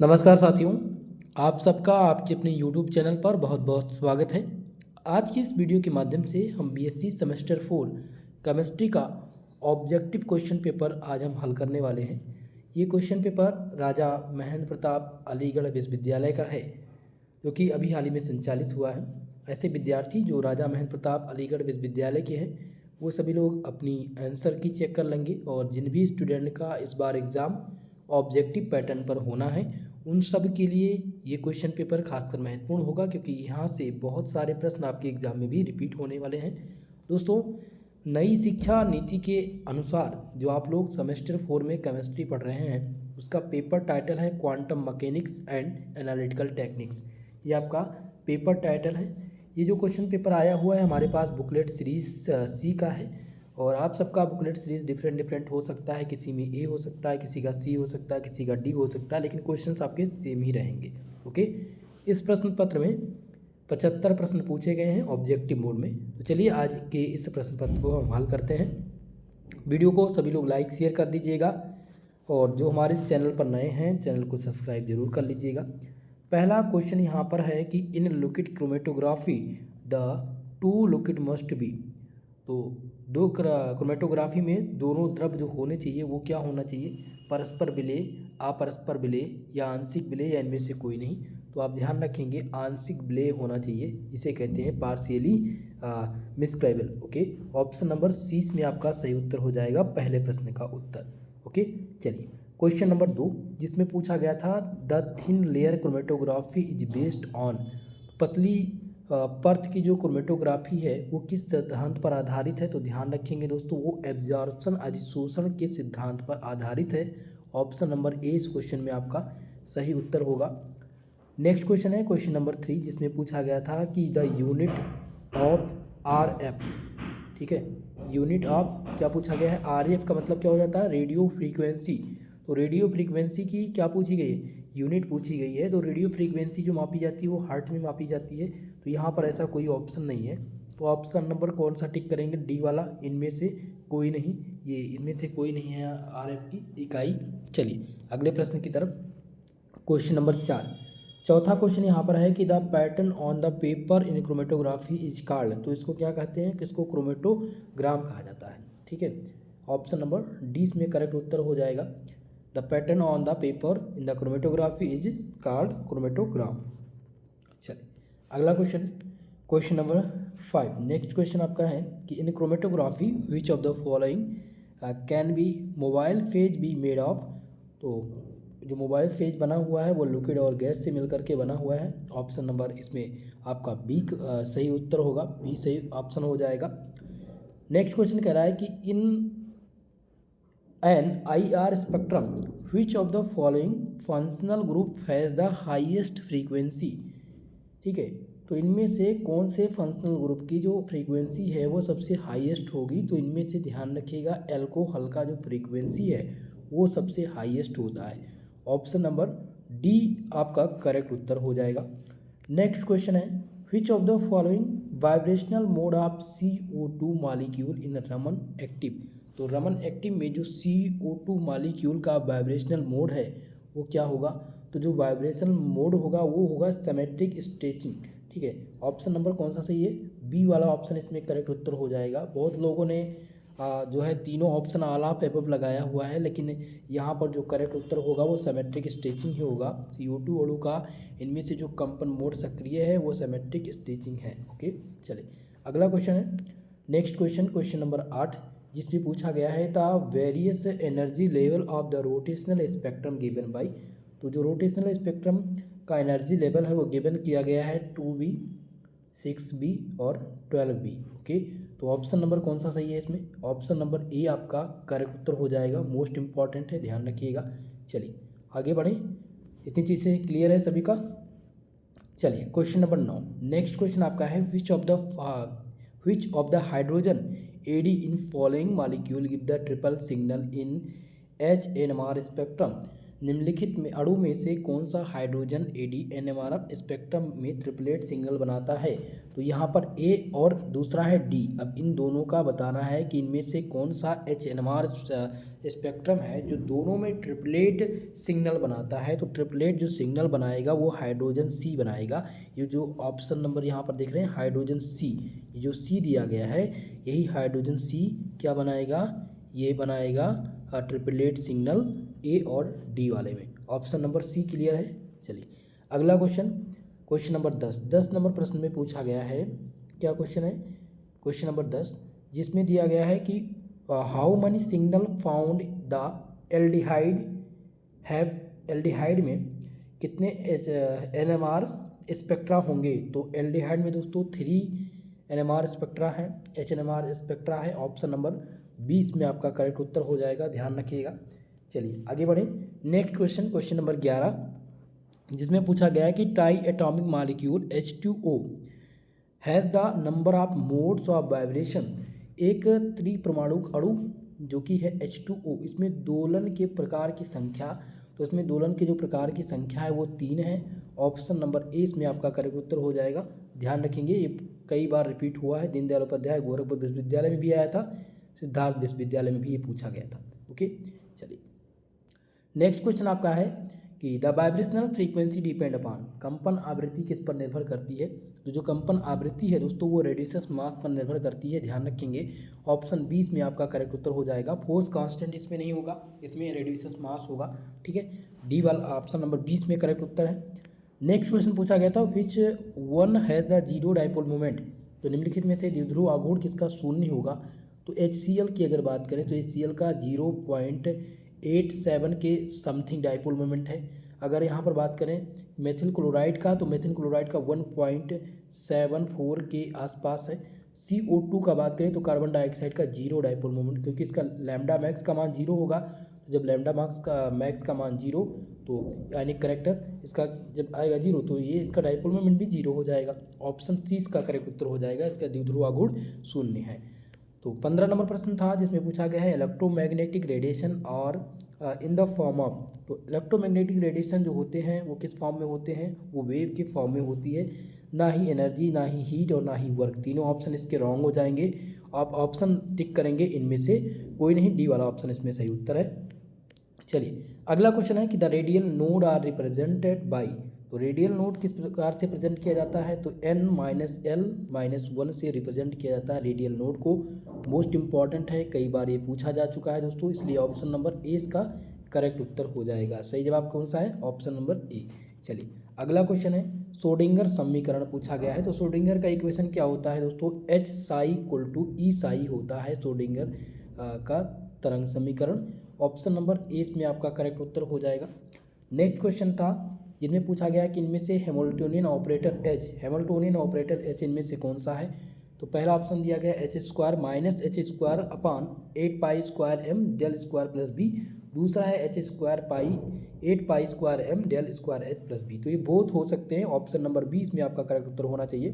नमस्कार साथियों, आप सबका आपके अपने YouTube चैनल पर बहुत बहुत स्वागत है। आज की इस वीडियो के माध्यम से हम बीएससी सेमेस्टर 4 केमिस्ट्री का ऑब्जेक्टिव क्वेश्चन पेपर आज हम हल करने वाले हैं। ये क्वेश्चन पेपर राजा महेंद्र प्रताप अलीगढ़ विश्वविद्यालय का है, जो कि अभी हाल ही में संचालित हुआ है। ऐसे विद्यार्थी जो राजा महेंद्र प्रताप अलीगढ़ विश्वविद्यालय के हैं, वो सभी लोग अपनी आंसर की चेक कर लेंगे, और जिन भी स्टूडेंट का इस बार एग्ज़ाम ऑब्जेक्टिव पैटर्न पर होना है उन सब के लिए ये क्वेश्चन पेपर खासकर महत्वपूर्ण होगा, क्योंकि यहाँ से बहुत सारे प्रश्न आपके एग्जाम में भी रिपीट होने वाले हैं। दोस्तों, नई शिक्षा नीति के अनुसार जो आप लोग सेमेस्टर 4 में केमिस्ट्री पढ़ रहे हैं, उसका पेपर टाइटल है quantum mechanics and analytical techniques. ये आपका पेपर टाइटल है। ये जो क्वेश्चन पेपर आया हुआ है हमारे पास बुकलेट सीरीज सी का है, और आप सबका बुकलेट सीरीज़ डिफरेंट हो सकता है। किसी में ए हो सकता है, किसी का सी हो सकता है, किसी का डी हो सकता है, लेकिन क्वेश्चंस आपके सेम ही रहेंगे। ओके, इस प्रश्न पत्र में 75 प्रश्न पूछे गए हैं ऑब्जेक्टिव मोड में। तो चलिए आज के इस प्रश्न पत्र को हम हल करते हैं। वीडियो को सभी लोग लाइक शेयर कर दीजिएगा, और जो हमारे इस चैनल पर नए हैं चैनल को सब्सक्राइब जरूर कर लीजिएगा। पहला क्वेश्चन यहाँ पर है कि in liquid chromatography the two liquid must be. तो दो क्रोमेटोग्राफी में दोनों द्रव जो होने चाहिए वो क्या होना चाहिए? परस्पर विलेय, अपरस्पर विलेय या आंशिक विलेय, या इनमें से कोई नहीं। तो आप ध्यान रखेंगे आंशिक विलेय होना चाहिए, जिसे कहते हैं partially miscible. Okay, option number C में आपका सही उत्तर हो जाएगा पहले प्रश्न का उत्तर। ओके, चलिए क्वेश्चन नंबर 2, जिसमें पूछा गया था the thin layer chromatography is based on. पतली पर्थ की जो क्रोमेटोग्राफी है वो किस सिद्धांत पर आधारित है? तो ध्यान रखेंगे दोस्तों, वो एब्जॉर्प्शन अधिशोषण के सिद्धांत पर आधारित है। ऑप्शन नंबर ए इस क्वेश्चन में आपका सही उत्तर होगा। नेक्स्ट क्वेश्चन है क्वेश्चन नंबर 3, जिसमें पूछा गया था कि the unit of R F. ठीक है, यूनिट ऑफ क्या पूछा गया है? आर एफ का मतलब क्या हो जाता है? Radio frequency. तो रेडियो फ्रीक्वेंसी की क्या पूछी गई है? यूनिट पूछी गई है। तो रेडियो फ्रीक्वेंसी जो मापी जाती है वो हर्ट्ज में मापी जाती है। तो यहाँ पर ऐसा कोई ऑप्शन नहीं है। तो ऑप्शन नंबर कौन सा टिक करेंगे? डी वाला, इनमें से कोई नहीं। ये इनमें से कोई नहीं है आर एफ की इकाई। चलिए अगले प्रश्न की तरफ। क्वेश्चन नंबर 4, चौथा क्वेश्चन यहाँ पर है कि the pattern on the paper in chromatography is called. तो इसको क्या कहते हैं? किसको क्रोमेटोग्राम कहा जाता है। ठीक है, ऑप्शन नंबर डी इसमें करेक्ट उत्तर हो जाएगा। The pattern on the paper in the chromatography is called chromatogram. चलिए अगला question, question number 5। Next question आपका है कि in chromatography which of the following can be mobile phase be made of. तो जो मोबाइल फेज बना हुआ है वो लिक्विड और गैस से मिलकर के बना हुआ है। ऑप्शन नंबर इसमें आपका बी सही उत्तर होगा, बी सही ऑप्शन हो जाएगा। नेक्स्ट क्वेश्चन कह रहा है कि in an I R spectrum which of the following functional group has the highest frequency. ठीक है, तो इनमें से कौन से फंक्शनल ग्रुप की जो फ्रीक्वेंसी है वो सबसे हाईएस्ट होगी? तो इनमें से ध्यान रखिएगा एल्कोहल का जो फ्रीक्वेंसी है वो सबसे हाईएस्ट होता है। ऑप्शन नंबर डी आपका करेक्ट उत्तर हो जाएगा। नेक्स्ट क्वेश्चन है which of the following vibrational mode of CO2 molecule in Raman active. तो रमन एक्टिव में जो CO2 मॉलिक्यूल का वाइब्रेशनल मोड है वो क्या होगा? तो जो वाइब्रेशनल मोड होगा वो होगा सिमेट्रिक स्ट्रेचिंग। ठीक है, ऑप्शन नंबर कौन सा सही है? बी वाला ऑप्शन इसमें करेक्ट उत्तर हो जाएगा। बहुत लोगों ने जो है तीनों ऑप्शन ऑल ऑफ एबव लगाया हुआ है, लेकिन यहाँ पर जो करेक्ट उत्तर होगा वो सिमेट्रिक स्ट्रेचिंग ही होगा। CO2 अणु का इनमें से जो कंपन मोड सक्रिय है वो सिमेट्रिक स्ट्रेचिंग है। ओके, चलिए अगला क्वेश्चन है नेक्स्ट क्वेश्चन, क्वेश्चन नंबर 8, जिसमें पूछा गया है the various energy level of the rotational spectrum given by. तो जो रोटेशनल स्पेक्ट्रम का एनर्जी लेवल है वो गिवन किया गया है 2B, 6B और 12B। ओके, तो ऑप्शन नंबर कौन सा सही है इसमें? ऑप्शन नंबर ए आपका करेक्ट उत्तर हो जाएगा। मोस्ट इंपॉर्टेंट है, ध्यान रखिएगा। चलिए आगे बढ़ें, इतनी चीज़ें क्लियर है सभी का। चलिए क्वेश्चन नंबर 9, नेक्स्ट क्वेश्चन आपका है विच ऑफ द हाइड्रोजन एडी in following molecule give the triple signal in HNMR spectrum. निम्नलिखित में अणु में से कौन सा हाइड्रोजन एडी एनएमआर स्पेक्ट्रम में ट्रिपलेट सिग्नल बनाता है? तो यहाँ पर ए और दूसरा है डी। अब इन दोनों का बताना है कि इनमें से कौन सा एच एनएमआर स्पेक्ट्रम है जो दोनों में ट्रिपलेट सिग्नल बनाता है। तो ट्रिपलेट जो सिग्नल बनाएगा वो हाइड्रोजन सी बनाएगा। ये जो ऑप्शन नंबर यहाँ पर देख रहे हैं हाइड्रोजन सी, ये जो सी दिया गया है यही हाइड्रोजन सी क्या बनाएगा, ये बनाएगा ट्रिपलेट सिग्नल ए और डी वाले में। ऑप्शन नंबर सी क्लियर है। चलिए अगला क्वेश्चन नंबर 10 नंबर प्रश्न में पूछा गया है, क्या क्वेश्चन है, क्वेश्चन नंबर 10 जिसमें दिया गया है कि how many signal found the aldehyde have, aldehyde में कितने एनएमआर स्पेक्ट्रा होंगे? तो एल्डिहाइड में दोस्तों 3 एनएमआर स्पेक्ट्रा है, एच एनएमआर स्पेक्ट्रा है। ऑप्शन नंबर 20 में आपका करेक्ट उत्तर हो जाएगा, ध्यान रखिएगा। चलिए आगे बढ़े। नेक्स्ट क्वेश्चन नंबर 11 जिसमें पूछा गया है कि try atomic molecule H2O has the number of modes of vibration. एक त्रिपरमाणुक अणु जो कि है H2O, इसमें दोलन के प्रकार की संख्या, तो इसमें दोलन के जो प्रकार की संख्या है वो 3 है। ऑप्शन नंबर ए इसमें आपका करेक्ट उत्तर हो जाएगा। ध्यान रखेंगे ये कई बार रिपीट हुआ है, दीनदयाल उपाध्याय गोरखपुर विश्वविद्यालय में भी आया था, सिद्धार्थ विश्वविद्यालय में भी ये पूछा गया था। ओके चलिए नेक्स्ट क्वेश्चन आपका है कि the vibrational frequency depend upon, कंपन आवृत्ति किस पर निर्भर करती है? तो जो कंपन आवृत्ति है दोस्तों वो रेडियस मास पर निर्भर करती है, ध्यान रखेंगे। ऑप्शन 20 में आपका करेक्ट उत्तर हो जाएगा। फोर्स कांस्टेंट इसमें नहीं होगा, इसमें रेडियस मास होगा, ठीक है। डी वाला ऑप्शन नंबर 20 में करेक्ट उत्तर है। नेक्स्ट क्वेश्चन पूछा गया था which one has the zero dipole moment. तो निम्नलिखित में से द्विध्रुव आघूर्ण किसका शून्य होगा? तो HCl की अगर बात करें तो HCl का 0.87 के समथिंग डाइपोल मोमेंट है। अगर यहाँ पर बात करें मेथिल क्लोराइड का तो मेथिल क्लोराइड का 1.74 के आसपास है। CO2 का बात करें तो कार्बन डाइऑक्साइड का 0 डाइपोल मोमेंट, क्योंकि इसका लैम्डा मैक्स का मान 0 होगा। जब लैम्डा मैक्स का मान 0 तो यानी करेक्टर इसका जब आएगा 0 तो ये इसका डाइपोल मोमेंट भी 0 हो जाएगा। ऑप्शन सी इसका करेक्ट उत्तर हो जाएगा, इसका द्विध्रुव आघूर्ण शून्य है। तो 15 नंबर प्रश्न था जिसमें पूछा गया है इलेक्ट्रोमैग्नेटिक रेडिएशन और इन द फॉर्म ऑफ। तो इलेक्ट्रोमैग्नेटिक रेडिएशन जो होते हैं वो किस फॉर्म में होते हैं? वो वेव के फॉर्म में होती है, ना ही एनर्जी, ना ही हीट और ना ही वर्क। तीनों ऑप्शन इसके रॉन्ग हो जाएंगे। आप ऑप्शन टिक करेंगे इनमें से कोई नहीं, डी वाला ऑप्शन इसमें सही उत्तर है। चलिए अगला क्वेश्चन है कि the radial node are represented by. तो रेडियल नोड किस प्रकार से प्रेजेंट किया जाता है? तो n-l-1 से रिप्रेजेंट किया जाता है रेडियल नोड को। मोस्ट इंपॉर्टेंट है, कई बार ये पूछा जा चुका है दोस्तों, इसलिए ऑप्शन नंबर ए इसका करेक्ट उत्तर हो जाएगा। सही जवाब कौन सा है? Option number A. चलिए अगला क्वेश्चन है श्रोडिंगर समीकरण पूछा गया है। तो श्रोडिंगर का इक्वेशन क्या होता है दोस्तों? H साई इक्वल टू ई साई होता है श्रोडिंगर का तरंग समीकरण। ऑप्शन नंबर ए इसमें आपका करेक्ट उत्तर हो जाएगा। नेक्स्ट क्वेश्चन था जिनमें पूछा गया कि इनमें से हैमिल्टोनियन ऑपरेटर एच इनमें से कौन सा है? तो पहला ऑप्शन दिया गया h² minus h² upon 8 pi square m del square plus B. दूसरा है h² pi 8 pi square m del square H plus B. तो ये बोथ हो सकते हैं, ऑप्शन नंबर 20 में आपका करेक्ट उत्तर होना चाहिए,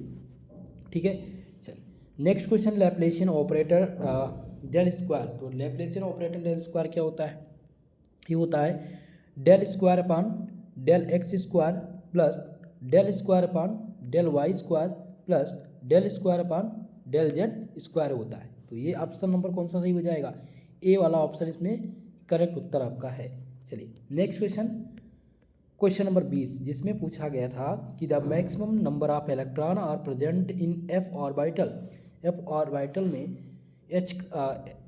ठीक है। चलिए next question Laplacian operator del square. तो लैप्लेशियन ऑपरेटर डेल स्क्वायर क्या होता है? ये होता है del square upon del X square plus del square upon del Y square plus del square upon del Z square होता है। तो ये ऑप्शन नंबर कौन सा सही हो जाएगा? ए वाला ऑप्शन इसमें करेक्ट उत्तर आपका है। चलिए नेक्स्ट क्वेश्चन नंबर 20 जिसमें पूछा गया था कि the maximum number of electron are present in F orbital में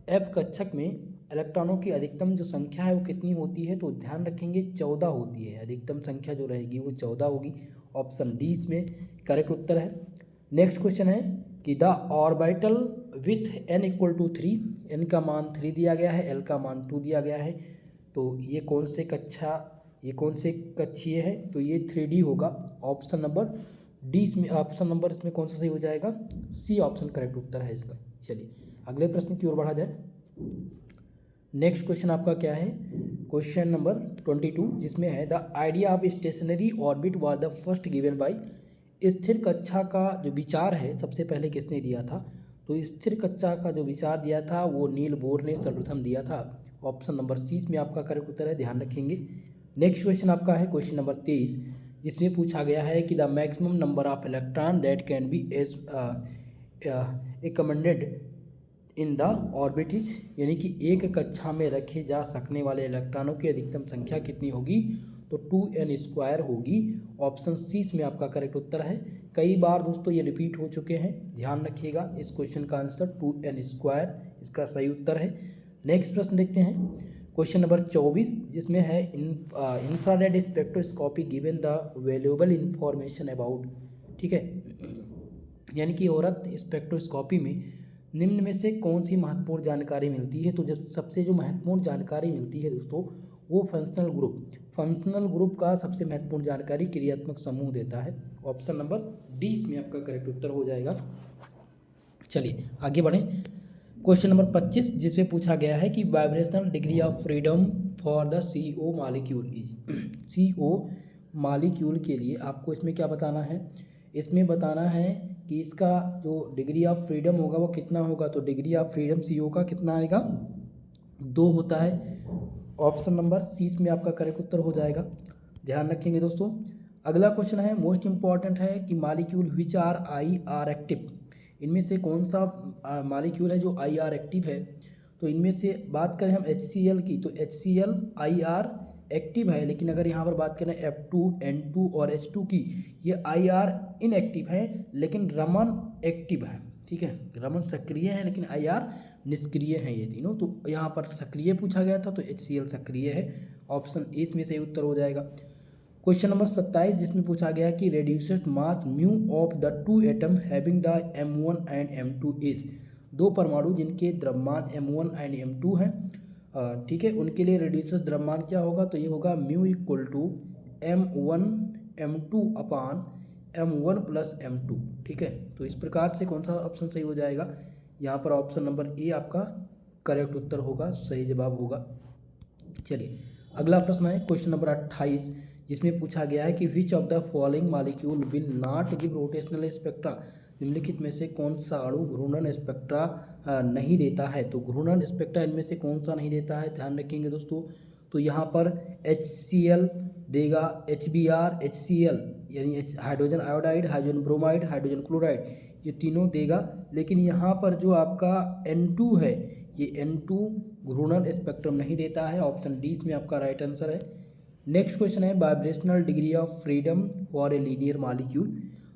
एफ कक्षक में इलेक्ट्रॉनों की अधिकतम जो संख्या है वो कितनी होती है? तो ध्यान रखेंगे 14 होती है, अधिकतम संख्या जो रहेगी वो 14 होगी। ऑप्शन डी इसमें करेक्ट उत्तर है। नेक्स्ट क्वेश्चन है कि the orbital with n equal to 3, n का मान 3 दिया गया है, l का मान 2 दिया गया है। तो ये कौन से कक्षीय है? तो ये 3D होगा। ऑप्शन नंबर डी इसमें कौन सा सही हो जाएगा? सी ऑप्शन करेक्ट उत्तर है इसका। चलिए अगले प्रश्न की ओर बढ़ा जाए। नेक्स्ट क्वेश्चन आपका क्या है? क्वेश्चन नंबर 22 जिसमें है the idea of stationery orbit was the first given by. स्थिर कक्षा का जो विचार है सबसे पहले किसने दिया था? तो स्थिर कक्षा का जो विचार दिया था वो नील बोर ने सर्वप्रथम दिया था। ऑप्शन नंबर सी में आपका करेक्ट उत्तर है, ध्यान रखेंगे। नेक्स्ट क्वेश्चन आपका है क्वेश्चन नंबर 23, जिसमें पूछा गया है कि the maximum number of electron that can be accommodated in the orbit is, यानी कि एक कक्षा में रखे जा सकने वाले इलेक्ट्रॉनों की अधिकतम संख्या कितनी होगी, तो 2n² होगी। ऑप्शन सी इसमें आपका करेक्ट उत्तर है। कई बार दोस्तों ये रिपीट हो चुके हैं, ध्यान रखिएगा। इस क्वेश्चन का आंसर 2n² इसका सही उत्तर है। नेक्स्ट प्रश्न देखते हैं क्वेश्चन नंबर 24, जिसमें है infrared spectroscopy given the valuable information about, ठीक है, यानी कि औरत स्पेक्ट्रोस्कोपी में निम्न में से कौन सी महत्वपूर्ण जानकारी मिलती है। तो जब सबसे जो महत्वपूर्ण जानकारी मिलती है दोस्तों वो फंक्शनल ग्रुप का सबसे महत्वपूर्ण जानकारी क्रियात्मक समूह देता है। ऑप्शन नंबर डी इसमें आपका करेक्ट उत्तर हो जाएगा। चलिए आगे बढ़ें। क्वेश्चन नंबर 25, जिसमें पूछा गया है कि vibrational degree of freedom for the CO molecule is. CO molecule के लिए आपको इसमें क्या बताना है, इसमें बताना है कि इसका जो डिग्री ऑफ फ्रीडम होगा वो कितना होगा। तो डिग्री ऑफ फ्रीडम CO का कितना आएगा, 2 होता है। ऑप्शन नंबर सी इसमें आपका करेक्ट उत्तर हो जाएगा, ध्यान रखेंगे दोस्तों। अगला क्वेश्चन है मोस्ट इंपॉर्टेंट है कि molecule which are IR active, इनमें से कौन सा मॉलिक्यूल है जो IR एक्टिव है। तो इनमें से बात करें हम HCl की, तो HCl IR एक्टिव है, लेकिन अगर यहाँ पर बात करें F2, N2 और H2 की, ये IR इनएक्टिव है लेकिन रमन एक्टिव है, ठीक है। रमन सक्रिय है लेकिन IR निष्क्रिय है, ये तीनों। तो यहाँ पर सक्रिय पूछा गया था तो HCl सक्रिय है। ऑप्शन ए इसमें सही उत्तर हो जाएगा। क्वेश्चन नंबर 27, जिसमें पूछा गया कि reduced mass mu of the 2 atom having the M1 and M2 is, 2 परमाणु जिनके द्रव्यमान M1 एंड M2 हैं, ठीक है, उनके लिए रेड्यूस्ड द्रव्यमान क्या होगा, तो ये होगा mu equal to M1 M2 upon M1 plus M2, ठीक है। तो इस प्रकार से कौन सा ऑप्शन सही हो जाएगा, यहाँ पर ऑप्शन नंबर ए आपका करेक्ट उत्तर होगा, सही जवाब होगा। चलिए अगला प्रश्न है क्वेश्चन नंबर 28, जिसमें पूछा गया है कि which of the following molecule will not give rotational spectra, निम्नलिखित में से कौन सा अणु घूर्णन स्पेक्ट्रा नहीं देता है। तो घूर्णन स्पेक्ट्रा इनमें से कौन सा नहीं देता है, ध्यान रखेंगे दोस्तों। तो यहाँ पर HCl देगा, HBr, HCl यानी hydrogen iodide, hydrogen bromide, hydrogen chloride, ये तीनों देगा। लेकिन यहाँ पर जो आपका N2 है, ये N2 घूर्णन स्पेक्ट्रम नहीं देता है। ऑप्शन डी इसमें आपका राइट आंसर है। नेक्स्ट क्वेश्चन है vibrational degree of freedom for a linear molecule.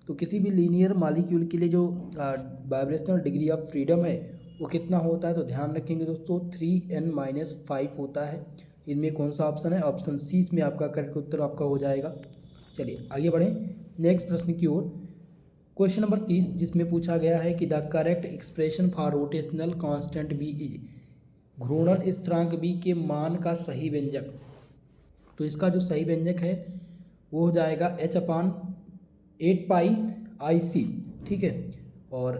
तो किसी भी लीनियर मॉलिक्यूल के लिए जो वाइब्रेशनल डिग्री ऑफ फ्रीडम है वो कितना होता है, तो ध्यान रखेंगे दोस्तों 3n-5 होता है। इनमें कौन सा ऑप्शन है, ऑप्शन सी इसमें आपका करेक्ट उत्तर आपका हो जाएगा। चलिए आगे बढ़ें नेक्स्ट प्रश्न की ओर। क्वेश्चन नंबर 30, जिसमें पूछा गया है कि the correct expression for rotational constant B is, घूर्णन स्थिरांक बी के मान का सही व्यंजक। तो इसका जो सही व्यंजक है वो हो जाएगा H/8πIc, ठीक है। और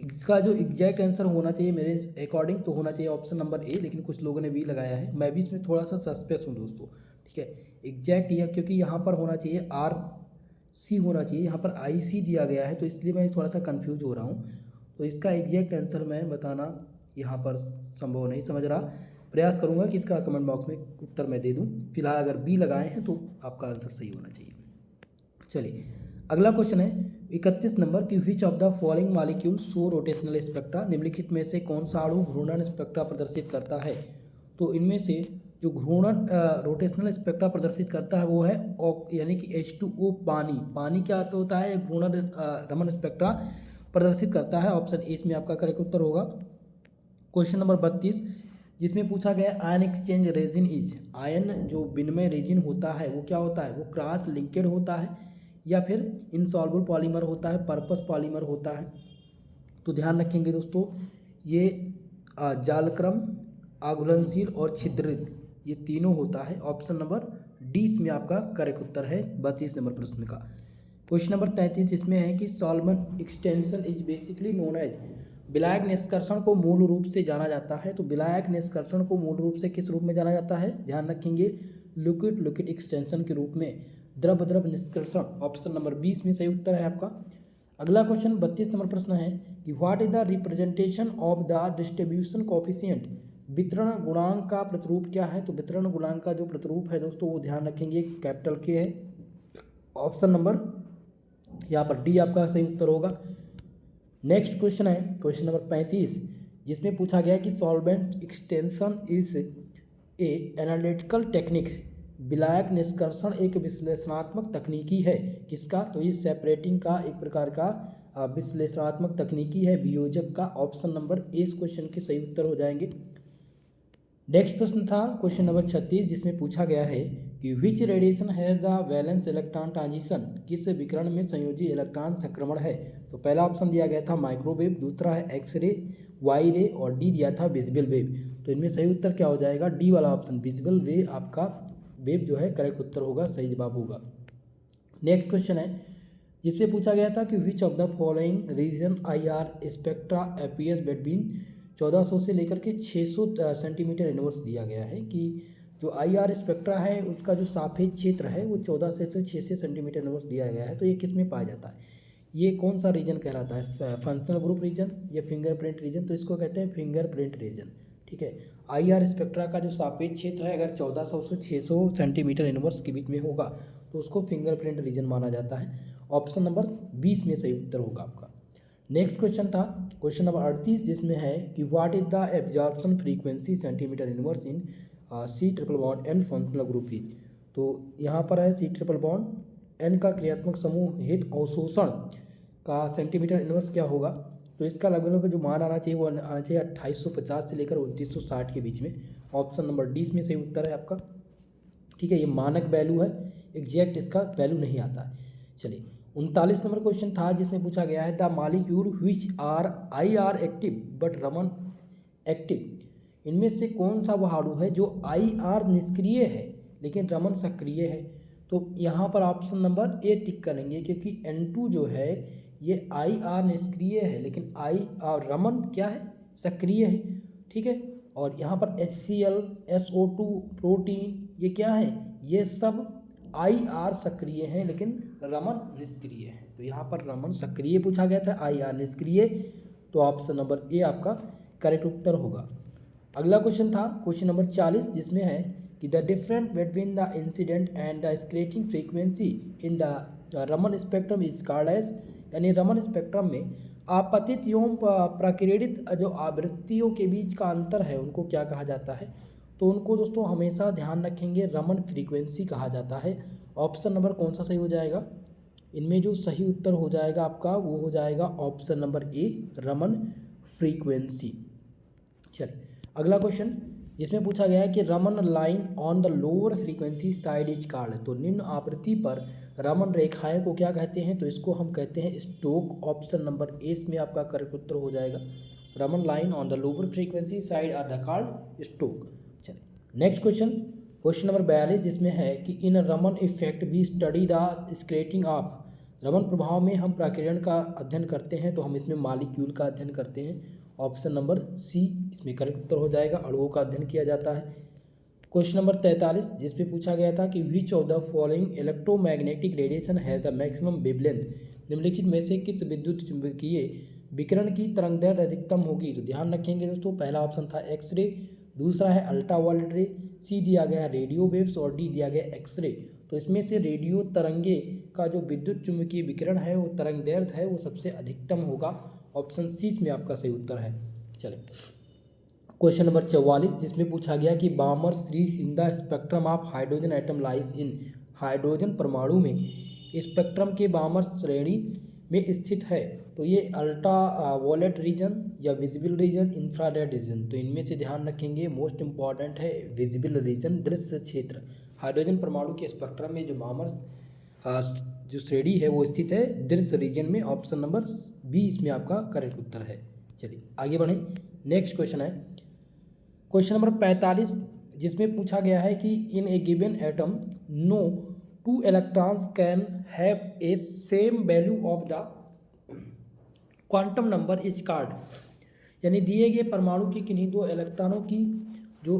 इसका जो एग्जैक्ट आंसर होना चाहिए मेरे अकॉर्डिंग तो होना चाहिए ऑप्शन नंबर ए, लेकिन कुछ लोगों ने भी लगाया है, मैं भी इसमें थोड़ा सा सस्पेंस हूँ दोस्तों, ठीक है। एग्जैक्ट यह क्योंकि यहाँ पर होना चाहिए RC होना चाहिए, यहाँ पर IC दिया गया है, तो इसलिए मैं थोड़ा सा कंफ्यूज हो रहा हूँ। तो इसका एग्जैक्ट आंसर मैं बताना यहाँ पर संभव नहीं समझ रहा, प्रयास करूँगा कि इसका कमेंट बॉक्स में उत्तर मैं दे दूँ। फिलहाल अगर बी लगाए हैं तो आपका आंसर सही होना चाहिए। चलिए अगला क्वेश्चन है 31 नंबर की विच of the following molecule show rotational spectra, निम्नलिखित में से कौन सा अणु घूर्णन स्पेक्ट्रा प्रदर्शित करता है। तो इनमें से जो घूर्णन रोटेशनल स्पेक्ट्रा प्रदर्शित करता है वो है यानी कि H2O पानी क्या होता है, घूर्णन रमन स्पेक्ट्रा प्रदर्शित करता है। ऑप्शन ए इसमें आपका करेक्ट उत्तर होगा। क्वेश्चन नंबर 32, जिसमें पूछा गया ion exchange resin is, ion जो विनिमय रेजिन होता है वो क्या होता है, वो क्रॉस लिंकेड होता है या फिर इनसॉल्युबल पॉलीमर होता है, पर्पस पॉलीमर होता है। तो ध्यान रखेंगे दोस्तों ये जालक्रम, आघूलनशील और छिद्रित, ये तीनों होता है। ऑप्शन नंबर डी इसमें आपका करेक्ट उत्तर है 32 नंबर प्रश्न का। क्वेश्चन नंबर 33 इसमें है कि solvent extension is basically known as, विलायक निष्कर्षण को मूल रूप से जाना जाता है। तो विलायक निष्कर्षण को मूल रूप से किस रूप में जाना जाता है, ध्यान रखेंगे लिक्विड एक्सटेंशन के रूप में, द्रव निष्कर्षण। ऑप्शन नंबर 20 में सही उत्तर है आपका। अगला क्वेश्चन 32 नंबर प्रश्न है कि what is the representation of the distribution coefficient वितरण गुणांक का प्रतिरूप क्या है? तो वितरण गुणांक का जो प्रतिरूप है दोस्तों वो ध्यान रखेंगे कैपिटल के है। ऑप्शन नंबर यहाँ पर डी आपका सही उत्तर होगा। नेक्स्ट क्वेश्चन है क्वेश्चन नंबर 35, जिसमें पूछा गया है कि solvent extension is a analytical techniques. विलायक निष्कर्षण एक विश्लेषणात्मक तकनीकी है किसका? तो ये सेपरेटिंग का एक प्रकार का विश्लेषणात्मक तकनीकी है वियोजक का। ऑप्शन नंबर ए इस क्वेश्चन के सही उत्तर हो जाएंगे। नेक्स्ट प्रश्न था क्वेश्चन नंबर 36, जिसमें पूछा गया है कि which radiation has the valence electron transition. किस विकिरण में संयोजी इलेक्ट्रॉन संक्रमण है? तो पहला ऑप्शन दिया गया था माइक्रोवेव, दूसरा है एक्सरे, वाई रे और डी दिया था विजिबल वेव। तो इनमें सही उत्तर क्या हो जाएगा? डी वाला ऑप्शन विजिबल वे आपका वेव जो है करेक्ट उत्तर होगा, सही जवाब होगा। नेक्स्ट क्वेश्चन है जिससे पूछा गया था कि which of the following region IR spectra appears between 1400 से लेकर के 600 सेंटीमीटर इनवर्स दिया गया है कि जो IR स्पेक्ट्रा है उसका जो सापेक्ष क्षेत्र है वो 1400 से 600 सेंटीमीटर इनवर्स दिया गया है। तो ये किस में पाया जाता है? ये कौन सा रीजन कहलाता है? फंक्शनल ग्रुप रीजन या फिंगरप्रिंट रीजन? तो इसको कहते हैं फिंगरप्रिंट रीजन। ठीक है, IR स्पेक्ट्रा का जो सापेक्ष क्षेत्र है अगर 1400 से 600 सेंटीमीटर इनवर्स के बीच में होगा तो उसको फिंगरप्रिंट रीजन माना जाता है। ऑप्शन नंबर 20 में सही उत्तर होगा आपका। नेक्स्ट क्वेश्चन था क्वेश्चन नंबर 38, जिसमें है कि what is the absorption frequency centimetre inverse in C triple bond N functional group is. तो यहाँ पर है C ट्रिपल बॉन्ड एन का क्रियात्मक समूह हित अवशोषण का सेंटीमीटर इनवर्स क्या होगा? तो इसका लगभग जो मान आना चाहिए वो आना चाहिए 2850 से लेकर 2960 के बीच में। ऑप्शन नंबर डी इसमें सही उत्तर है आपका। ठीक है, ये मानक वैल्यू है, एग्जैक्ट इसका वैल्यू नहीं आता है। चलिए 39 नंबर क्वेश्चन था जिसमें पूछा गया है the molecule which are IR active but Raman active. इनमें से कौन सा वह अणु है जो IR निष्क्रिय है लेकिन रमन सक्रिय है? तो यहाँ पर ऑप्शन नंबर ए टिक करेंगे क्योंकि N2 जो है ये IR निष्क्रिय है लेकिन रमन क्या है? सक्रिय है। ठीक है, और यहाँ पर HCl, SO2, प्रोटीन ये क्या है? ये सब IR सक्रिय है लेकिन रमन निष्क्रिय है। तो यहाँ पर रमन सक्रिय पूछा गया था, IR निष्क्रिय, तो ऑप्शन नंबर ए आपका करेक्ट उत्तर होगा। अगला क्वेश्चन था क्वेश्चन नंबर 40, जिसमें है कि the difference between the incident and the scratching frequency in the Raman spectrum is called as. यानी रमन स्पेक्ट्रम में आपतित एवं प्रकीर्णित जो आवृत्तियों के बीच का अंतर है उनको क्या कहा जाता है? तो उनको दोस्तों हमेशा ध्यान रखेंगे रमन फ्रीक्वेंसी कहा जाता है। ऑप्शन नंबर कौन सा सही हो जाएगा? इनमें जो सही उत्तर हो जाएगा आपका वो हो जाएगा option number A Raman frequency. चलिए अगला क्वेश्चन जिसमें पूछा गया है कि Raman line on the lower frequency side is called. तो निम्न आवृत्ति पर रमन रेखाएं को क्या कहते हैं? तो इसको हम कहते हैं स्टोक। ऑप्शन नंबर ए इसमें आपका करेक्ट उत्तर हो जाएगा। Raman line on the lower frequency side are the called stoke. चलिए नेक्स्ट क्वेश्चन नंबर 42, जिसमें है कि इन रमन इफेक्ट भी study the scratching of. Raman प्रभाव में हम प्राकीर्णन का अध्ययन करते हैं तो हम इसमें मॉलिक्यूल का अध्ययन करते हैं। ऑप्शन नंबर सी इसमें करेक्ट उत्तर हो जाएगा, अणुओं का अध्ययन किया जाता है। क्वेश्चन नंबर 43, जिसमें पूछा गया था कि which of the following electromagnetic radiation has the maximum wavelength. निम्नलिखित में से किस विद्युत चुंबकीय विकिरण की तरंगदैर्घ्य अधिकतम होगी? तो ध्यान रखेंगे दोस्तों, पहला ऑप्शन था एक्सरे, दूसरा है अल्ट्रावायलेट रे, सी दिया गया है रेडियो वेव्स और डी दिया गया एक्सरे। तो इसमें से रेडियो तरंगे का जो विद्युत चुंबकीय विकिरण है वो तरंगदैर्घ्य है वो सबसे अधिकतम होगा। ऑप्शन सी में आपका सही उत्तर है। चलिए क्वेश्चन नंबर 44, जिसमें पूछा गया कि बामर series in the spectrum of hydrogen atom lies in. Hydrogen परमाणु में स्पेक्ट्रम के बामर श्रेणी में स्थित है। तो ये अल्ट्रा वॉलेट रीजन या विजिबल रीजन, इंफ्रारेड रीजन। तो इनमें से ध्यान रखेंगे मोस्ट इंपॉर्टेंट है विजिबल रीजन, दृश्य क्षेत्र। हाइड्रोजन परमाणु के स्पेक्ट्रम में जो बामर जो श्रेणी है वो स्थित है दृश्य रीजन में। ऑप्शन नंबर बी इसमें आपका करेक्ट उत्तर है। चलिए आगे बढ़ें। नेक्स्ट क्वेश्चन है क्वेश्चन नंबर 45, जिसमें पूछा गया है कि in a given atom no 2 electrons can have a same value of the quantum number is called. यानी दिए गए परमाणु की किन्हीं 2 इलेक्ट्रॉनों की जो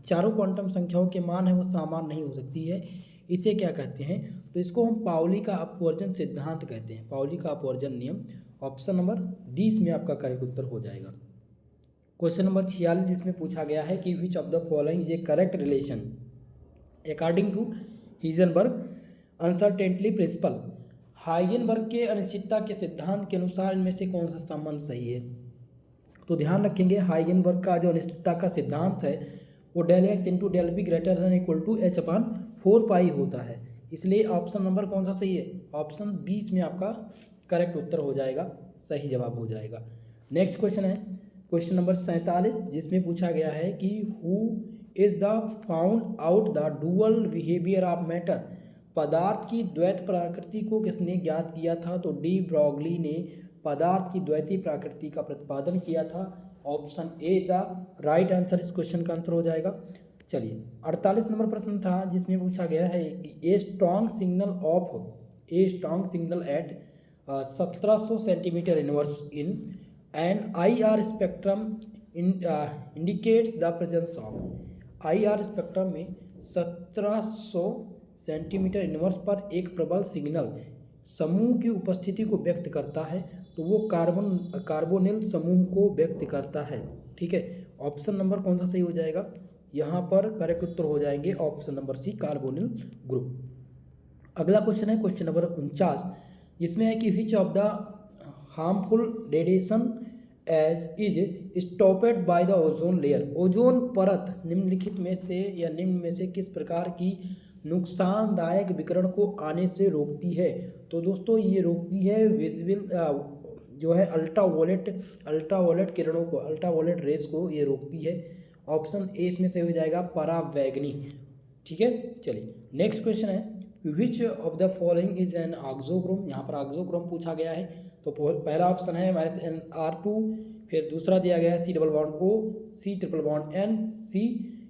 चारों क्वांटम संख्याओं के मान है वो समान नहीं हो सकती है, इसे क्या कहते हैं? तो इसको हम पाउली का अपवर्जन सिद्धांत कहते हैं, पाउली का अपवर्जन नियम। ऑप्शन नंबर डी इसमें आपका करेक्ट उत्तर हो जाएगा। क्वेश्चन नंबर 46 जिसमें पूछा गया है कि which of the following is a correct relation according to Heisenberg uncertainty principle. Heisenberg के अनिश्चितता के सिद्धांत के अनुसार इनमें से कौन सा संबंध सही है। तो ध्यान रखेंगे हाइजेनबर्ग का जो अनिश्चितता का सिद्धांत है वो del x into del B greater than equal to h upon 4 pi होता है, इसलिए ऑप्शन नंबर कौन सा सही है, ऑप्शन 20 में आपका करेक्ट उत्तर हो जाएगा, सही जवाब हो जाएगा। नेक्स्ट क्वेश्चन है क्वेश्चन नंबर 47 जिसमें पूछा गया है कि who is the found out the dual behaviour of matter. पदार्थ की द्वैत प्रकृति को किसने ज्ञात किया था। तो डी ब्रॉगली ने पदार्थ की द्वैती प्रकृति का प्रतिपादन किया था। Option A the right answer इस क्वेश्चन का आंसर हो जाएगा। चलिए 48 नंबर प्रश्न था जिसमें पूछा गया है कि a strong signal eight 1700 centimetre inverse in an IR spectrum indicates the presence of. IR spectrum में 1700 सेंटीमीटर इनवर्स पर एक प्रबल सिग्नल समूह की उपस्थिति को व्यक्त करता है, तो वो कार्बोनिल समूह को व्यक्त करता है। ठीक है, ऑप्शन नंबर कौन सा सही हो जाएगा, यहाँ पर करेक्ट उत्तर हो जाएंगे option number C carbonyl group. अगला क्वेश्चन है क्वेश्चन नंबर 49 जिसमें है कि which of the harmful radiation as is stopped by the ozone layer. Ozone परत निम्नलिखित में से या निम्न में से किस प्रकार की नुकसानदायक विकिरण को आने से रोकती है। तो दोस्तों ये रोकती है विजिबल जो है अल्ट्रावायलेट किरणों को, अल्ट्रावायलेट रेस को ये रोकती है। ऑप्शन ए इसमें से हो जाएगा परावैंगनी। ठीक है, चलिए नेक्स्ट क्वेश्चन है which of the following is an auxochrome. यहाँ पर ऑक्सोक्रोम पूछा गया है, तो पहला ऑप्शन है -NR2, फिर दूसरा दिया गया है C double bond O, C triple bond N, C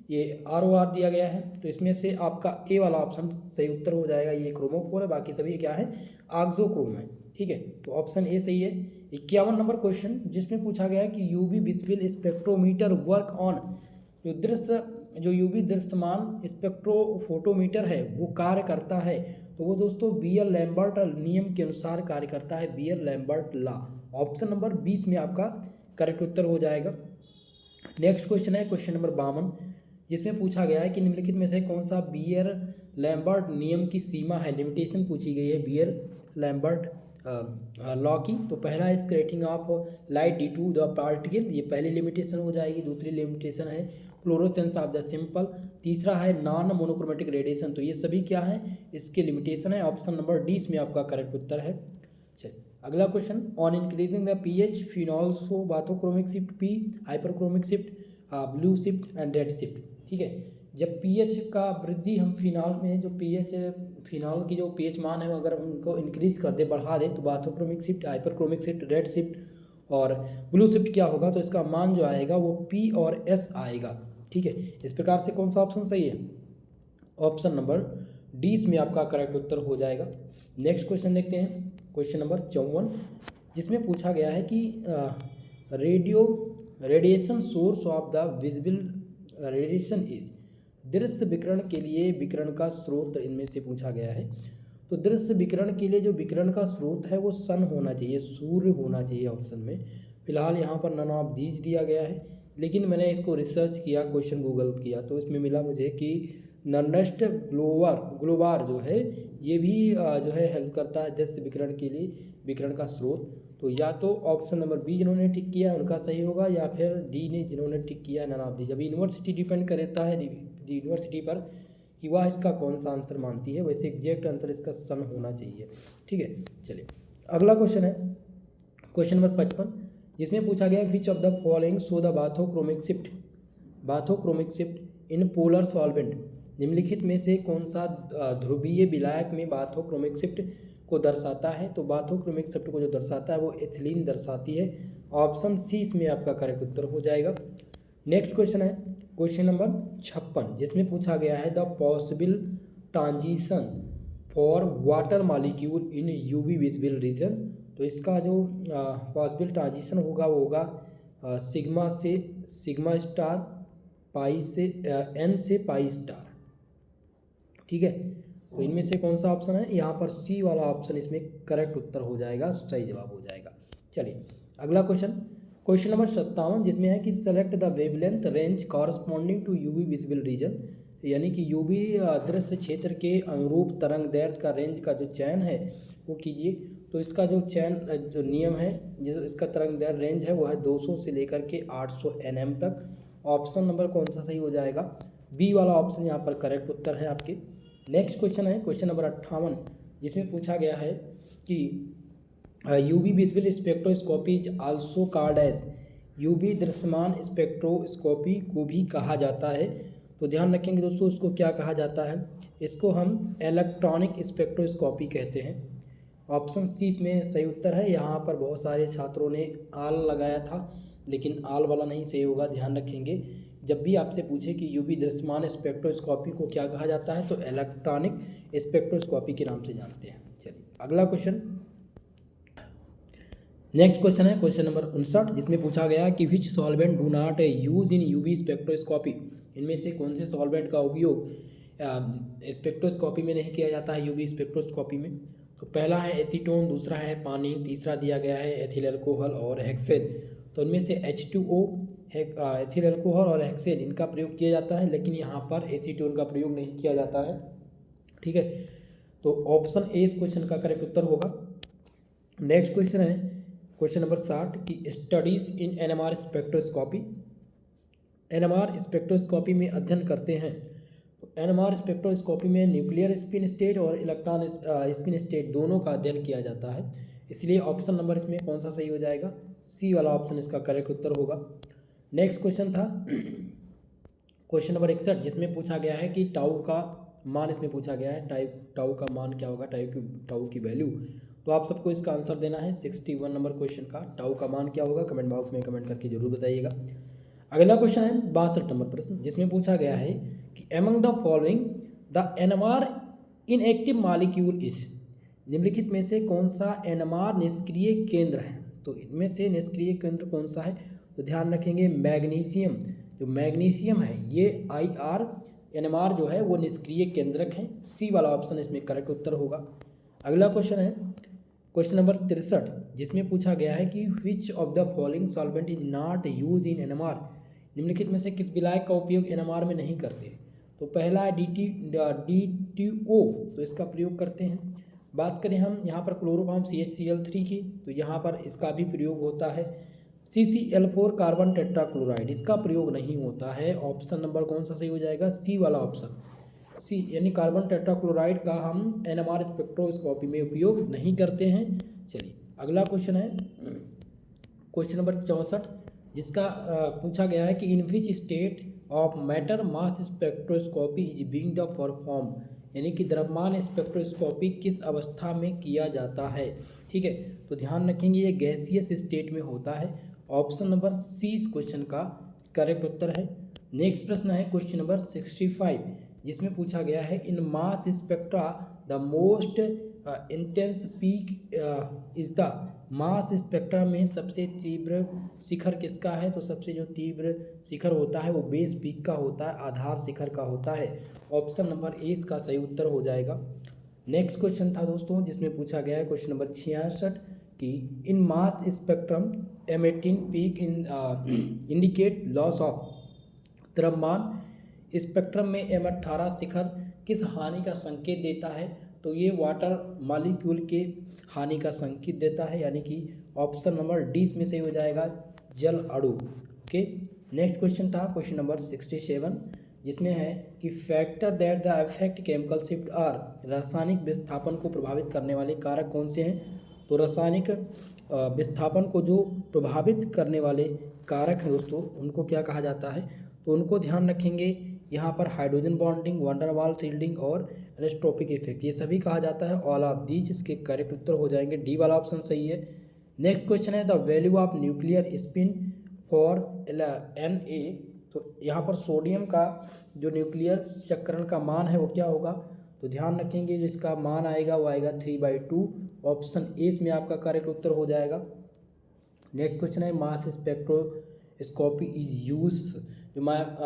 ये ROR दिया गया है। तो इसमें से आपका ए वाला ऑप्शन सही उत्तर हो जाएगा, ये क्रोमोफोर है, बाकी सभी क्या है ऑक्सोक्रोम है। ठीक है, तो ऑप्शन ए सही है। 51 नंबर क्वेश्चन जिसमें पूछा गया है कि UV visible spectrometer work on. जो UV दृश्यमान स्पेक्ट्रोफोटोमीटर है वो कार्य करता है, तो वो दोस्तों बियर लैम्बर्ट नियम के अनुसार कार्य करता है, Beer Lambert law. Option number 20 में आपका करेक्ट उत्तर हो जाएगा। नेक्स्ट क्वेश्चन है क्वेश्चन नंबर 52 जिसमें पूछा गया है कि निम्नलिखित में से कौन सा बियर लैम्बर्ट नियम की सीमा है, लिमिटेशन पूछी गई है बियर लैम्बर्ट लॉ की। तो पहला है scattering of light due to the particle, ये पहली लिमिटेशन हो जाएगी। दूसरी लिमिटेशन है फ्लोरोसेंस ऑफ द सिंपल। तीसरा है नॉन मोनोक्रोमेटिक रेडिएशन, तो ये सभी क्या है इसके लिमिटेशन है। ऑप्शन नंबर डी इसमें आपका करेक्ट उत्तर है। चलिए अगला question on increasing the pH phenols bathochromic shift P hyperchromic shift blue shift and red shift. ठीक है, जब पीएच का वृद्धि हम फिनॉल में जो फिनॉल की जो पीएच मान है अगर उनको इंक्रीज कर दे बढ़ा दे तो bathochromic shift hyperchromic shift red shift और ब्लू शिफ्ट क्या होगा, तो इसका मान जो आएगा वो पी और एस आएगा। ठीक है, इस प्रकार से कौन सा ऑप्शन सही है, ऑप्शन नंबर डी इसमें आपका करेक्ट उत्तर हो जाएगा। नेक्स्ट क्वेश्चन देखते हैं क्वेश्चन नंबर 54 जिसमें पूछा गया है कि radiation source of the visible radiation is. दृश्य विकिरण के लिए विकिरण का स्रोत इनमें से पूछा गया है। तो दृश्य विकिरण के लिए जो विकिरण का स्रोत है वो सन होना चाहिए, सूर्य होना चाहिए ऑप्शन में। फिलहाल यहाँ पर नन ऑफ दीज दिया गया है, लेकिन मैंने इसको रिसर्च किया, क्वेश्चन गूगल किया, तो इसमें मिला मुझे कि नन्नेस्ट ग्लोबार जो है ये भी जो है हेल्प करता है दृश्य विकिरण के लिए, विकिरण का स्रोत। तो या तो ऑप्शन नंबर बी जिन्होंने टिक किया है उनका सही होगा, या फिर डी ने जिन्होंने टिक किया है नन ऑफ दीज। अभी यूनिवर्सिटी डिपेंड करता है यूनिवर्सिटी पर कि वह इसका कौन सा आंसर मानती है, वैसे एग्जैक्ट आंसर इसका सन होना चाहिए। ठीक है, चलिए अगला क्वेश्चन है क्वेश्चन नंबर 55 जिसमें पूछा गया विच of the following show the bathochromic shift in polar solvent. निम्नलिखित में से कौन सा ध्रुवीय विलायक में बाथोक्रोमिक शिफ्ट को दर्शाता है। तो बाथोक्रोमिक शिफ्ट को जो दर्शाता है वो एथिलीन दर्शाती है। ऑप्शन सी इसमें आपका करेक्ट उत्तर हो जाएगा। नेक्स्ट क्वेश्चन है क्वेश्चन नंबर 56 जिसमें पूछा गया है the possible transition for water molecule in UV visible reason. तो इसका जो पॉसिबल ट्रांजिशन होगा वो होगा सिग्मा स्टार पाई से एन से पाई स्टार। ठीक है, तो इनमें से कौन सा ऑप्शन है, यहाँ पर सी वाला ऑप्शन इसमें करेक्ट उत्तर हो जाएगा, सही जवाब हो जाएगा। चलिए अगला क्वेश्चन क्वेश्चन नंबर 57 जिसमें है कि select the wavelength range corresponding to UV visible region, यानी कि यूवी दृश्य क्षेत्र के अनुरूप तरंग दैर्ध्य का रेंज का जो चयन है वो कीजिए। तो इसका जो चयन जो नियम है, जो इसका तरंग दैर्ध्य रेंज है वो है 200 से लेकर के 800 nm तक। ऑप्शन नंबर कौन सा सही हो जाएगा? बी वाला ऑप्शन यहाँ पर करेक्ट उत्तर है आपके। नेक्स्ट क्वेश्चन है क्वेश्चन नंबर 58 जिसमें पूछा गया है कि UV visible spectroscopy is also called as, UV दृश्यमान स्पेक्ट्रोस्कोपी को भी कहा जाता है। तो ध्यान रखेंगे दोस्तों, इसको क्या कहा जाता है? इसको हम इलेक्ट्रॉनिक स्पेक्ट्रोस्कोपी कहते हैं। ऑप्शन सी इसमें सही उत्तर है। यहाँ पर बहुत सारे छात्रों ने आल लगाया था, लेकिन आल वाला नहीं सही होगा। ध्यान रखेंगे, जब भी आपसे पूछे कि यूवी दृश्यमान स्पेक्ट्रोस्कोपी को क्या कहा जाता है तो इलेक्ट्रॉनिक स्पेक्ट्रोस्कोपी के नाम से जानते हैं। चलिए अगला क्वेश्चन, नेक्स्ट क्वेश्चन है क्वेश्चन नंबर 59 जिसमें पूछा गया कि which solvent do not use in UV spectroscopy, इनमें से कौन से सॉल्वेंट का उपयोग स्पेक्ट्रोस्कोपी में नहीं किया जाता है यूवी स्पेक्ट्रोस्कोपी में? तो पहला है एसीटोन, दूसरा है पानी, तीसरा दिया गया है एथिल अल्कोहल और हेक्सेन। तो इनमें से H2O है, एथिल अल्कोहल और हेक्सेन इनका प्रयोग किया जाता है, लेकिन यहाँ पर एसीटोन का प्रयोग नहीं किया जाता है। ठीक है, तो ऑप्शन ए इस क्वेश्चन का करेक्ट उत्तर होगा। नेक्स्ट क्वेश्चन है क्वेश्चन नंबर 60 की studies in NMR spectroscopy, NMR spectroscopy में अध्ययन करते हैं। तो NMR स्पेक्ट्रोस्कोपी में न्यूक्लियर स्पिन स्टेट और इलेक्ट्रॉन स्पिन स्टेट दोनों का अध्ययन किया जाता है, इसलिए ऑप्शन नंबर इसमें कौन सा सही हो जाएगा? सी वाला ऑप्शन इसका करेक्ट उत्तर होगा। नेक्स्ट क्वेश्चन था क्वेश्चन नंबर 61 जिसमें पूछा गया है कि टाउ का मान, इसमें पूछा गया है टाउ का मान क्या होगा, टाउ की वैल्यू। तो आप सबको इसका आंसर देना है 61 नंबर क्वेश्चन का। टाउ का मान क्या होगा कमेंट बॉक्स में कमेंट करके जरूर बताइएगा। अगला क्वेश्चन है 62 नंबर प्रश्न जिसमें पूछा गया है कि among the following the NMR inactive molecule is, निम्नलिखित में से कौन सा NMR निष्क्रिय केंद्र है? तो इनमें से निष्क्रिय केंद्र कौन सा है? तो ध्यान रखेंगे मैग्नीशियम, जो मैग्नीशियम है ये IR NMR जो है वो निष्क्रिय केंद्रक है। सी वाला ऑप्शन इसमें करेक्ट उत्तर होगा। अगला क्वेश्चन है क्वेश्चन नंबर 63 जिसमें पूछा गया है कि which of the following solvent is not use in NMR, निम्नलिखित में से किस विलायक का उपयोग NMR में नहीं करते? तो पहला है DTO, तो इसका प्रयोग करते हैं। बात करें हम यहाँ पर क्लोरोफॉर्म CHCl3 की, तो यहाँ पर इसका भी प्रयोग होता है। CCl4 कार्बन टेट्राक्लोराइड, इसका प्रयोग नहीं होता है। ऑप्शन नंबर कौन सा सही हो जाएगा? सी वाला ऑप्शन, सी यानी कार्बन टेट्राक्लोराइड का हम NMR स्पेक्ट्रोस्कोपी में उपयोग नहीं करते हैं। चलिए अगला क्वेश्चन है क्वेश्चन नंबर 64 जिसका पूछा गया है कि in which state of matter mass spectroscopy is being the perform, यानी कि द्रव्यमान स्पेक्ट्रोस्कोपी किस अवस्था में किया जाता है? ठीक है, तो ध्यान रखेंगे ये गैसियस स्टेट में होता है। ऑप्शन नंबर सी इस क्वेश्चन का करेक्ट उत्तर है। नेक्स्ट प्रश्न है क्वेश्चन नंबर 65 जिसमें पूछा गया है in mass spectra the most intense peak is the, mass spectra में सबसे तीव्र शिखर किसका है? तो सबसे जो तीव्र शिखर होता है वो बेस पीक का होता है, आधार शिखर का होता है। ऑप्शन नंबर ए इसका सही उत्तर हो जाएगा। नेक्स्ट क्वेश्चन था दोस्तों जिसमें पूछा गया है क्वेश्चन नंबर 66 कि in mass spectrum M18 peak in indicate loss of, द्रव्यमान स्पेक्ट्रम में M18 शिखर किस हानि का संकेत देता है? तो ये वाटर मॉलिक्यूल के हानि का संकेत देता है, यानी कि ऑप्शन नंबर डी इसमें सही हो जाएगा, जल अणु। ओके, नेक्स्ट क्वेश्चन था क्वेश्चन नंबर 67 जिसमें है कि factor that the affect chemical shift are, रासायनिक विस्थापन को प्रभावित करने वाले कारक कौन से हैं? तो रासायनिक विस्थापन को जो प्रभावित करने वाले कारक हैं दोस्तों उनको क्या कहा जाता है? तो उनको ध्यान रखेंगे यहाँ पर हाइड्रोजन बॉन्डिंग, वंडरवाल शील्डिंग और एनेस्ट्रोपिक इफेक्ट, ये सभी कहा जाता है। ऑल ऑफ दीज इसके करेक्ट उत्तर हो जाएंगे, डी वाला ऑप्शन सही है। नेक्स्ट क्वेश्चन है the value of nuclear spin for Na, तो यहाँ पर सोडियम का जो न्यूक्लियर चक्रण का मान है वो क्या होगा? तो ध्यान रखेंगे जो इसका मान आएगा वो आएगा 3/2। ऑप्शन ए इसमें आपका करेक्ट उत्तर हो जाएगा। नेक्स्ट क्वेश्चन है मास स्पेक्ट्रोस्कोपी इज यूज, जो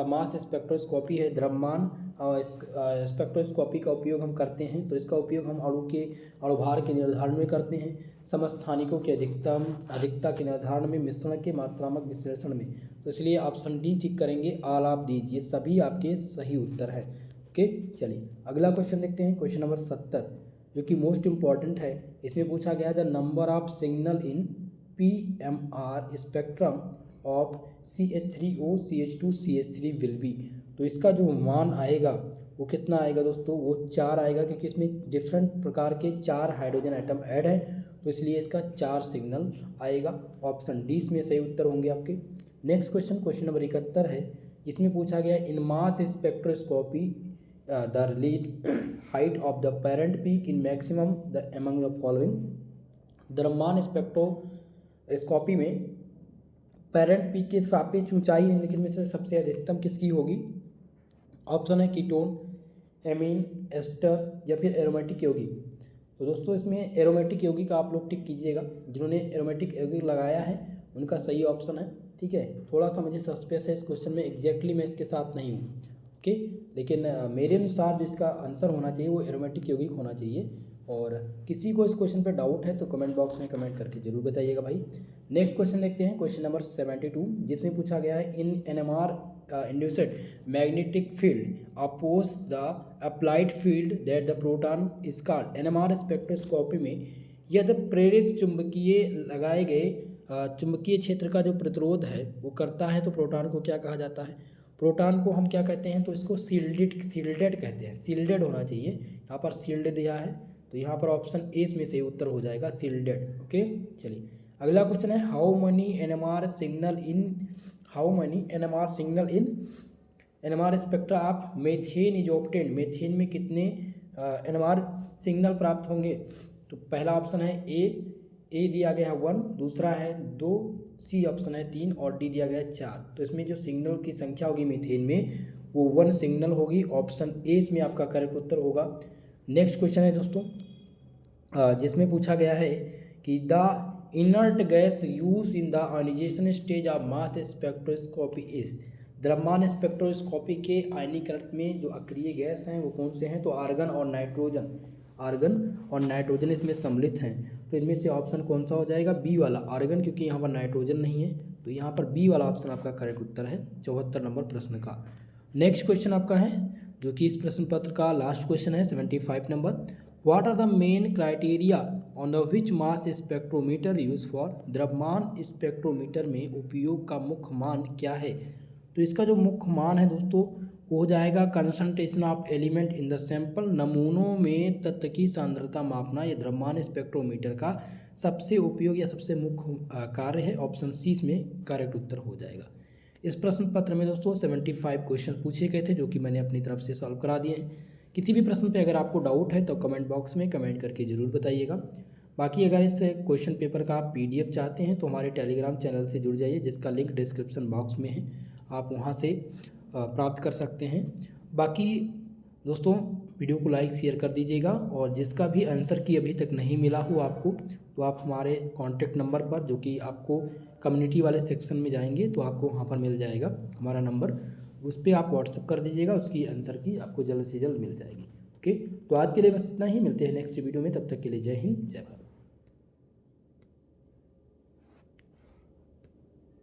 मास स्पेक्ट्रोस्कोपी है द्रव्यमान स्पेक्ट्रोस्कोपी का उपयोग हम करते हैं, तो इसका उपयोग हम अणुभार के निर्धारण में करते हैं, समस्थानिकों की अधिकता के निर्धारण में, मिश्रण के मात्रात्मक विश्लेषण में। तो इसलिए ऑप्शन डी टिक करेंगे, ऑल ऑफ दीज, ये सभी आपके सही उत्तर है। ओके, चलिए अगला क्वेश्चन देखते हैं, क्वेश्चन नंबर 70, जो कि मोस्ट इम्पॉर्टेंट है। इसमें पूछा गया the number of signal in PMR spectrum of CH3O CH2 CH3 will be. तो इसका जो मान आएगा वो कितना आएगा दोस्तों, वो 4 आएगा, क्योंकि इसमें डिफरेंट प्रकार के 4 हाइड्रोजन आइटम ऐड है, तो इसलिए इसका 4 सिग्नल आएगा। ऑप्शन डी इसमें सही उत्तर होंगे आपके। नेक्स्ट क्वेश्चन, क्वेश्चन नंबर 71 है, जिसमें पूछा गया in mass spectroscopy the relative height of the parent peak in maximum the among the following. द्रव्यमान स्पेक्ट्रोस्कोपी में पेरेंट पीक के सापेक्ष ऊंचाई निम्नलिखित में से सबसे अधिकतम किसकी होगी। ऑप्शन है कीटोन, एमीन, एस्टर या फिर एरोमेटिक यौगिक। तो दोस्तों इसमें एरोमेटिक यौगिक आप लोग टिक कीजिएगा, जिन्होंने एरोमेटिक यौगिक लगाया है उनका सही ऑप्शन है। ठीक है, थोड़ा सा मुझे सस्पेंस है इस क्वेश्चन में, एग्जैक्टली मैं इसके साथ नहीं हूँ। ओके, लेकिन मेरे अनुसार जो इसका आंसर होना चाहिए वो एरोमेटिक यौगिक होना चाहिए। और किसी को इस क्वेश्चन पे डाउट है तो कमेंट बॉक्स में कमेंट करके जरूर बताइएगा भाई। नेक्स्ट क्वेश्चन देखते हैं, क्वेश्चन नंबर 72, जिसमें पूछा गया है in NMR induced magnetic field oppose the applied field that the proton is called. NMR spectroscopy में यदि प्रेरित चुंबकीय लगाए गए चुंबकीय क्षेत्र का जो प्रतिरोध है वो करता है, तो प्रोटॉन को क्या कहा जाता है। प्रोटॉन को हम क्या कहते हैं, तो इसको सील्डेड कहते हैं, सील्डेड होना चाहिए। यहाँ पर सील्ड दिया है, तो यहाँ पर ऑप्शन ए में से उत्तर हो जाएगा सील्डेड। ओके, चलिए अगला क्वेश्चन है how many NMR signal in NMR spectra of methane is obtained. Methane में कितने NMR सिग्नल प्राप्त होंगे। तो पहला ऑप्शन है ए दिया गया है 1, दूसरा है 2, सी ऑप्शन है 3 और डी दिया गया है 4। तो इसमें जो सिग्नल की संख्या होगी मीथेन में वो 1 सिग्नल होगी। ऑप्शन ए इसमें आपका करेक्ट उत्तर होगा। नेक्स्ट क्वेश्चन है दोस्तों, जिसमें पूछा गया है कि the inert gas use in the ionisation stage of mass spectroscopy is. द्रव्यमान स्पेक्ट्रोस्कोपी के आयनीकरण में जो अक्रिय गैस हैं वो कौन से हैं, तो आर्गन और नाइट्रोजन इसमें सम्मिलित हैं। तो इनमें से ऑप्शन कौन सा हो जाएगा, बी वाला आर्गन, क्योंकि यहाँ पर नाइट्रोजन नहीं है, तो यहाँ पर बी वाला ऑप्शन आपका करेक्ट उत्तर है 74 नंबर प्रश्न का। नेक्स्ट क्वेश्चन आपका है, जो कि इस प्रश्न पत्र का लास्ट क्वेश्चन है 75 नंबर। What are the main criteria on the which mass spectrometer use for. द्रव्यमान स्पेक्ट्रोमीटर में उपयोग का मुख्य मान क्या है। तो इसका जो मुख्य मान है दोस्तों वो हो जाएगा concentration of element in the sample. नमूनों में तत्व की सांद्रता मापना ये द्रव्यमान स्पेक्ट्रोमीटर का सबसे उपयोग या सबसे मुख्य कार्य है। ऑप्शन सी इसमें करेक्ट उत्तर हो जाएगा। इस प्रश्न पत्र में दोस्तों 75 क्वेश्चन पूछे गए थे, जो कि मैंने अपनी तरफ से सॉल्व करा दिए हैं। किसी भी प्रश्न पे अगर आपको डाउट है तो कमेंट बॉक्स में कमेंट करके ज़रूर बताइएगा। बाकी अगर इस क्वेश्चन पेपर का आप PDF चाहते हैं तो हमारे टेलीग्राम चैनल से जुड़ जाइए, जिसका लिंक डिस्क्रिप्शन बॉक्स में है, आप वहां से प्राप्त कर सकते हैं। बाकी दोस्तों वीडियो को लाइक शेयर कर दीजिएगा, और जिसका भी आंसर की अभी तक नहीं मिला हो आपको, तो आप हमारे कॉन्टैक्ट नंबर पर, जो कि आपको कम्युनिटी वाले सेक्शन में जाएंगे तो आपको वहाँ पर मिल जाएगा हमारा नंबर, उस पर आप व्हाट्सअप कर दीजिएगा, उसकी आंसर की आपको जल्द से जल्द मिल जाएगी। ओके, तो आज के लिए बस इतना ही, मिलते हैं नेक्स्ट वीडियो में, तब तक के लिए जय हिंद जय भारत।